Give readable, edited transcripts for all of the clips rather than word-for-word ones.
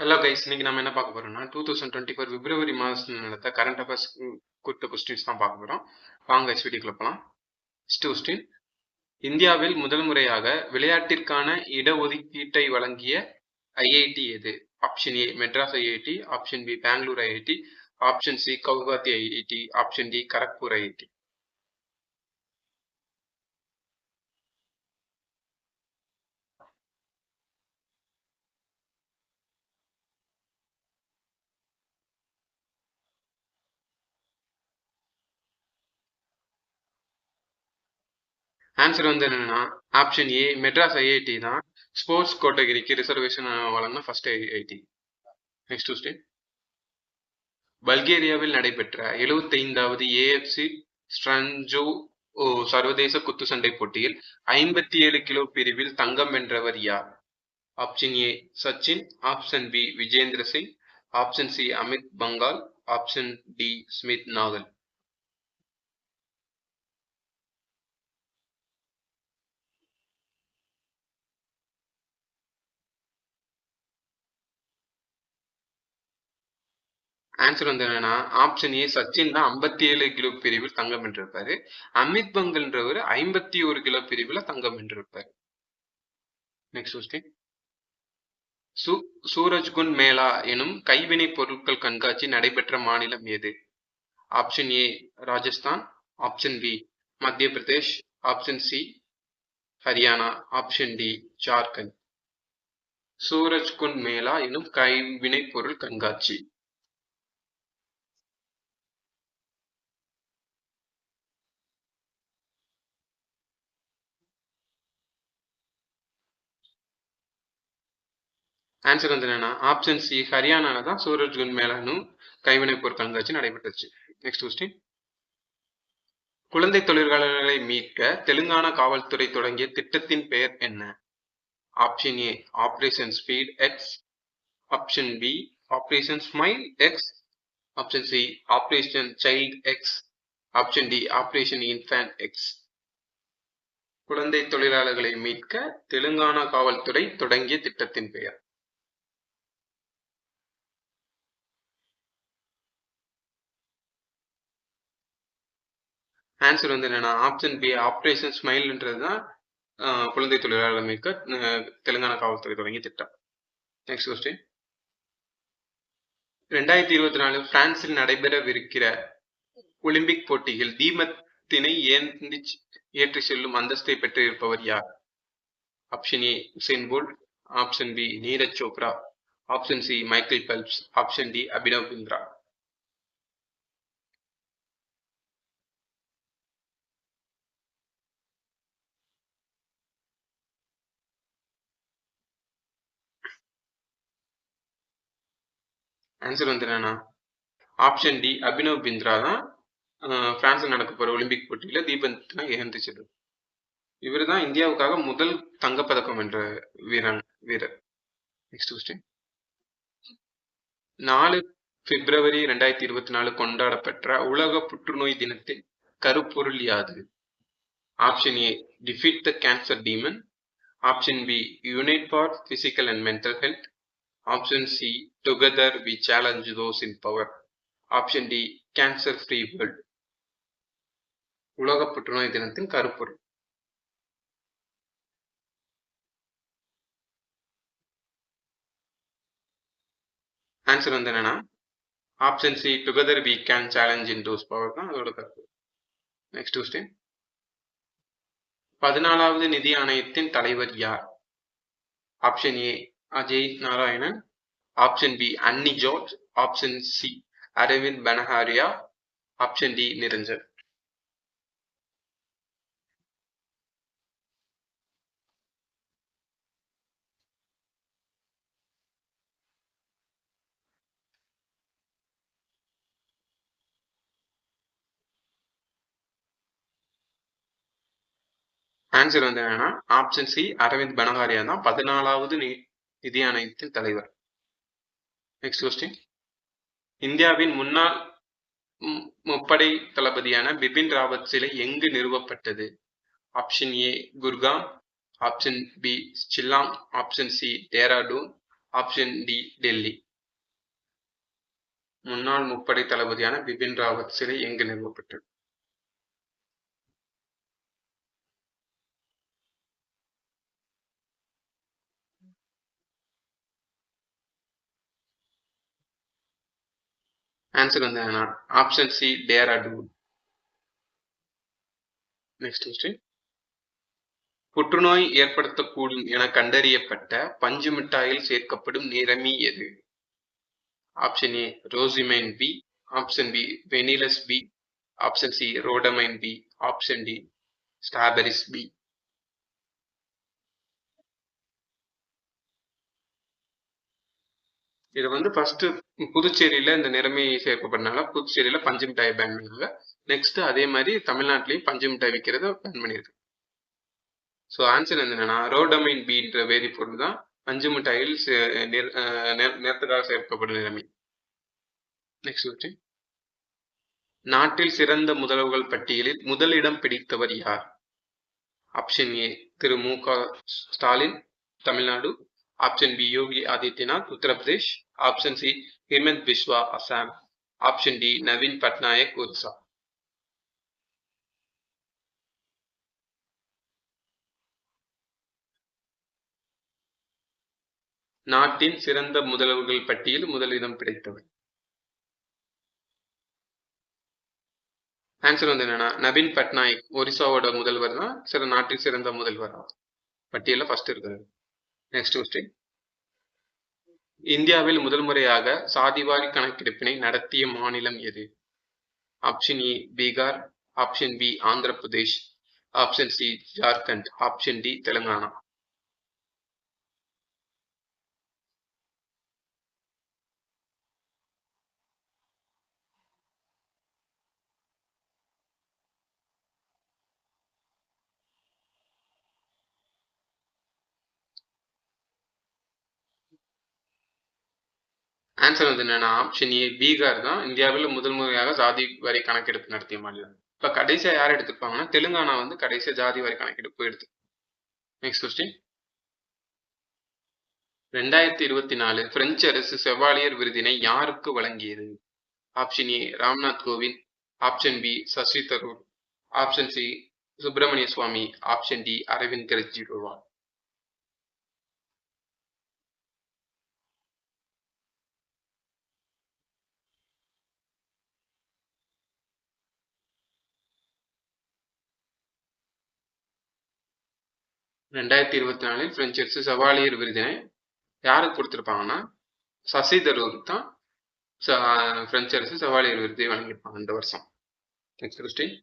Hello guys, இன்னைக்கு நம்ம என்ன பார்க்க போறோம்னா 2024 பிப்ரவரி மாதம் நடந்த கரண்ட் அஃபேர்ஸ் குறித்த கொஸ்டின்ஸ் தான் பார்க்க போறோம். வாங்க வீடியோக்குள்ள போகலாம். ஃபர்ஸ்ட் கொஸ்டின், இந்தியாவில் முதல் முறையாக விளையாட்டிற்கான இடஒதுக்கீட்டை வழங்கிய ஐஐடி எது? Option A Madras IIT, option B Bangalore IIT, option C Guwahati IIT, option D Kharagpur IIT. Answer வந்து என்னன்னா ஆப்ஷன் ஏ மெட்ராஸ் ஐஐடி தான் ஸ்போர்ட்ஸ் கேட்டகரிக்கு ரிசர்வேஷன் வழங்கின ஃபர்ஸ்ட் ஐஐடி. நெக்ஸ்ட் கொஸ்டின், பல்கேரியாவில் நடைபெற்ற 75வது ஏஎஃப்சி ஸ்ட்ரன்ஜோ சர்வதேச குத்துச்சண்டை போட்டியில் 57 கிலோ பிரிவில் தங்கம் வென்றவர் யார்? Option A Sachin, option B Vijender Singh, option C Amit Panghal, option D Sumit Nagal. Answer வந்து என்னன்னா ஆப்ஷன் ஏ சச்சின் தான் 57 கிலோ பிரிவில் தங்கம் வென்றிருப்பாரு. அமித் பங்கல்ன்றவர் 51 கிலோ பிரிவில் தங்கம் வென்றிருப்பாரு. நெக்ஸ்ட் கொஸ்டின், சூரஜ்குண்ட் மேளா எனும் கைவினை பொருட்கள் கண்காட்சி நடைபெற்ற மாநிலம் எது? Option A Rajasthan, option B Madhya Pradesh, option C Haryana, option D Jharkhand. Surajkund Mela எனும் கைவினை பொருள் கண்காட்சி. ஆன்சர் வந்து என்னன்னா ஆப்ஷன் சி ஹரியானால தான் சூரஜ்குண்ட் மேளானும் கைவினை பொருள் கண்காட்சி நடைபெற்றுச்சு. நெக்ஸ்ட் கொஸ்டின், குழந்தை தொழிலாளர்களை மீட்க தெலுங்கானா காவல்துறை தொடங்கிய திட்டத்தின் பெயர் என்ன? Option A operation speed X, option B operation smile X, option C operation child X, option D operation infant X. குழந்தை தொழிலாளர்களை மீட்க தெலுங்கானா காவல்துறை தொடங்கிய திட்டத்தின் பெயர். ஆன்சர் வந்து என்னன்னா ஆப்ஷன் பி ஆபரேஷன் ஸ்மைல்ன்றதுதான் குழந்தை தொழிலாளர்கள் மீட்க தெலுங்கானா காவல்துறை தொடங்கிய திட்டம். நெக்ஸ்ட் கொஸ்டின், 2024 பிரான்சில் நடைபெறவிருக்கிற ஒலிம்பிக் போட்டியில் தீபத்தினை ஏற்றி செல்லும் அந்தஸ்தை பெற்றிருப்பவர் யார்? Option A Usain Bolt, option B Neeraj Chopra, option C Michael Phelps, option D Abhinav Bindra. Answer வந்து என்னன்னா ஆப்ஷன் டி அபினவ் பிந்த்ரா தான் பிரான்சில் நடக்க போற ஒலிம்பிக் போட்டியில தீபத்தினை ஏந்தி செல்லும். இவர் தான் இந்தியாவுக்காக முதல் தங்கப்பதக்கம் வென்ற வீரர். நெக்ஸ்ட் கொஸ்டின், 4 பிப்ரவரி 2024 கொண்டாடப்பெற்ற உலக புற்றுநோய் தினத்தின் கருப்பொருள் யாது? Option A defeat the cancer demon, option B unite for physical and mental health, option C together we challenge those in power, option D cancer free world. உலக புற்றுநோய் தினத்தின் கருப்பொருள். ஆன்சர் வந்து என்னன்னா option C together we can challenge in those power தான் அதோட கருப்பொருள். Next question, 14வது நிதி ஆணையத்தின் தலைவர் யார்? Option A Ajay Narayanan, option B Annie George, option C Arvind Panagariya, option D Niranjan. Answer வந்து என்னன்னா ஆப்ஷன் சி அரவிந்த் பனஹாரியா தான் 14வது நிதி ஆணையத்தின் தலைவர். நெக்ஸ்ட் கொஸ்டின், இந்தியாவின் முன்னாள் முப்படை தளபதியான பிபின் ராவத் சிலை எங்கு நிறுவப்பட்டது? Option A Gurgaon, option B Shillong, option C Dehradun, option D Delhi. முன்னாள் முப்படை தளபதியான பிபின் ராவத் சிலை எங்கு நிறுவப்பட்டது? ஆன்சர் வந்து என்னன்னா option C Dehradun. Next question. புற்றுநோய் ஏற்படுத்தக்கூடும் என கண்டறியப்பட்ட பஞ்சு மிட்டாயில் சேர்க்கப்படும் நிறமி எது? ஆப்ஷன் ஏ ரோசிமைன் B, option B vanillas B, option C rhodamine B, option D strawberries B. இது வந்து ஃபர்ஸ்ட் புதுச்சேரியில இந்த நிறமி சேர்க்கப்பட்டனால புதுச்சேரியில பஞ்சு மிட்டாயை பேன் பண்ணாங்க. நெக்ஸ்ட் அதே மாதிரி தமிழ்நாட்டிலையும் பஞ்சு மிட்டாய் விற்கிறத பேன் பண்ணியிருக்கு. ஸோ ஆன்சர் என்னன்னா ரோடமைன் பின்ற வேதிப்பொருள் தான் பஞ்சு மிட்டாயில் நிறத்துக்காக சேர்க்கப்படும் நிறமி. Next question. நாட்டில் சிறந்த முதல்வர்கள் பட்டியலில் முதலிடம் பிடித்தவர் யார்? ஆப்ஷன் ஏ Thiru Mu Ka Stalin Tamilnadu, option B Yogi Adityanath Uttarpradesh, option C Himant Biswa Assam, option D Naveen Patnaik Orissa. நாட்டின் சிறந்த முதல்வர்கள் பட்டியல் முதலிடம் பிடித்தவர். ஆன்சர் வந்து என்னன்னா நவீன் பட்நாயக் ஒரிசாவோட முதல்வர் தான் நாட்டில் சிறந்த முதல்வர் பட்டியல ஃபர்ஸ்ட் இருக்காரு. Next question. இந்தியாவில் முதல் முறையாக சாதிவாரி கணக்கெடுப்பினை நடத்திய மாநிலம் எது? Option A Bihar, option B Andhra Pradesh, option C Jharkhand, option D Telangana. Answer வந்து என்னன்னா ஆப்ஷன் ஏ பீகார் தான் இந்தியாவில் முதல் முறையாக ஜாதி வாரி கணக்கெடுப்பு நடத்திய மாநிலம். இப்ப கடைசியா யார் எடுத்துப்பாங்கன்னா தெலுங்கானா வந்து கடைசியா ஜாதி வாரி கணக்கெடுப்பு எடுத்து. Next question. 2024 பிரெஞ்சு அரசு செவாலியர் விருதினை யாருக்கு வழங்கியது? Option A Ramnath Kovind, option B Shashi Tharoor, option C Subramanian Swamy, option D Arvind Kejriwal. ரெண்டாயிரத்தி 24 பிரெஞ்சு அரசு செவாலியர் விருதினை யாருக்கு கொடுத்திருப்பாங்கன்னா சசி தரூர் தான் பிரெஞ்சு அரசு செவாலியர் விருதை வழங்கியிருப்பாங்க இந்த வருஷம். Next question.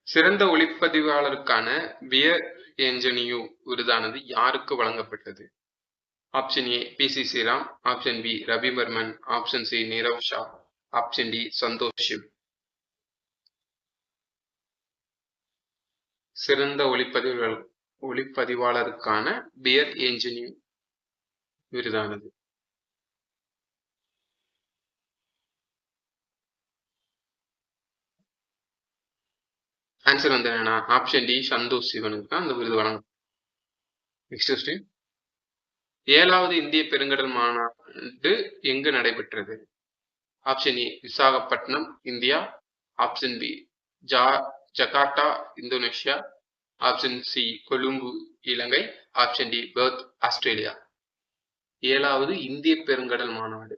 சிறந்த ஒளிப்பதிவாளருக்கான பியர் ஏஞ்சனியூ விருதானது யாருக்கு வழங்கப்பட்டது? Option A P C Sriram, option B Ravivarman, option C Nirav Shah, option D Santosh Siv. சிறந்த ஒளிப்பதிவாளருக்கான பியர் ஏஞ்சனியூ விருதானது. ஆன்சர் வந்து என்னன்னா ஆப்ஷன் டி சந்தோஷ் சிவனுக்கு தான் அந்த விருது வழங்கும். Next question. 7வது இந்திய பெருங்கடல் மாநாடு எங்கு நடைபெற்றது? Option A Visakhapatnam India, option B Jakarta Indonesia, option C Colombo Ilankai, option D Perth Australia. 7வது இந்திய பெருங்கடல் மாநாடு.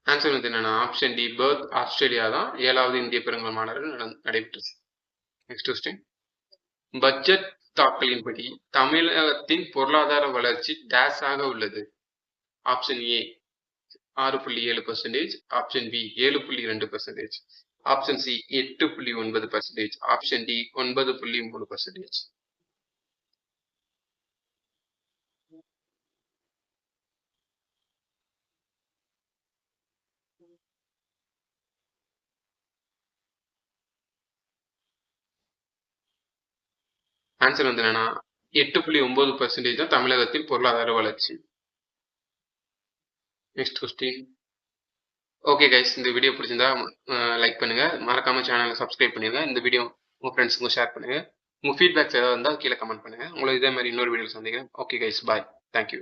ஆன்சர் வந்து என்னன்னா ஆப்ஷன் டி பெர்த் ஆஸ்திரேலியா தான் 7வது இந்திய பெருங்கடல் மாநாடு நடைபெற்றது. Next question. பட்ஜெட் தாக்கலின்படி தமிழகத்தின் பொருளாதார வளர்ச்சி டேஸ் ஆக உள்ளது. Option A 6.7%, option B 7.2%, option C 8.9%, option D 9.3%. Answer வந்து என்னன்னா 8.9% தான் தமிழகத்தின் பொருளாதார வளர்ச்சி. Next question. ஓகே கைஸ், இந்த வீடியோ பிடிச்சிருந்தா லைக் பண்ணுங்க, மறக்காம சேனலை சப்ஸ்கிரைப் பண்ணிடுங்க. இந்த வீடியோ உங்கள் ஃப்ரெண்ட்ஸுக்கும் ஷேர் பண்ணுங்க. உங்கள் ஃபீட்பேக்ஸ் ஏதாவது இருந்தால் கீழே கமெண்ட் பண்ணுங்க. உங்களை இதே மாதிரி இன்னொரு வீடியோ சந்திக்கிறேன். ஓகே கைஸ், பாய். தேங்க்யூ.